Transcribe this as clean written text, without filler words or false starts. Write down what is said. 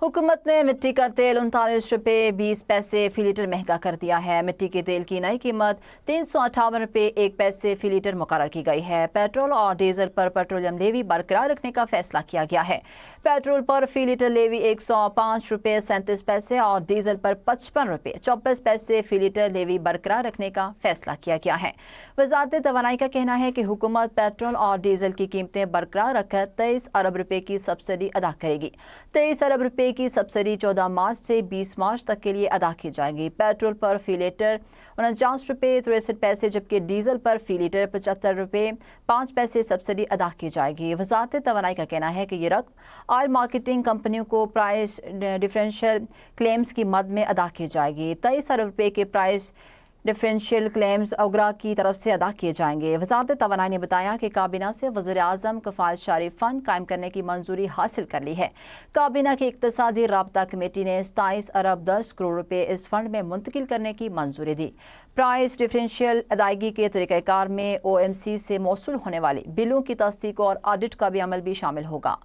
हुकूमत ने मिट्टी का तेल 39 रुपये 20 पैसे फी लीटर महंगा कर दिया है। मिट्टी के तेल की नई कीमत 358 रुपये 1 पैसे फी लीटर मुकर्रर की गई है। पेट्रोल और डीजल पर पेट्रोलियम लेवी बरकरार रखने का फैसला किया गया है। पेट्रोल पर फी लीटर लेवी 105 रुपये 37 पैसे और डीजल पर 55 रुपये 24 पैसे फी लीटर लेवी बरकरार रखने का फैसला किया गया है। वजारत तवानाई का कहना है कि हुकूमत पेट्रोल और डीजल की कीमतें बरकरार रखकर 23 अरब रुपये की सब्सिडी अदा करेगी। 23 अरब रुपये की सब्सिडी 14 मार्च से 20 मार्च तक के लिए अदा की जाएगी। पेट्रोल पर फी लीटर 49 रुपये 63 पैसे जबकि डीजल पर फी लीटर 75 रुपये 5 पैसे सब्सिडी अदा की जाएगी। वजारत तवानाई का कहना है कि ये रकम ऑयल मार्केटिंग कंपनियों को प्राइस डिफरेंशियल क्लेम्स की मद में अदा की जाएगी। 23 अरब रुपये के प्राइस डिफरेंशियल क्लेम्स ओगरा की तरफ से अदा किए जाएंगे। वजारत तवानाई ने बताया कि काबीना से वज़ीर-ए-आज़म कफ़ायत शारी फ़ंड कायम करने की मंजूरी हासिल कर ली है। काबीना की इक़्तिसादी राब्ता कमेटी ने 27 अरब 10 करोड़ रुपये इस फंड में मुंतकिल करने की मंजूरी दी। प्राइस डिफरेंशियल अदायगी के तरीक़ाकार में OMC से मौसूल होने वाली बिलों की तस्दीक और ऑडिट का भी अमल भी शामिल होगा।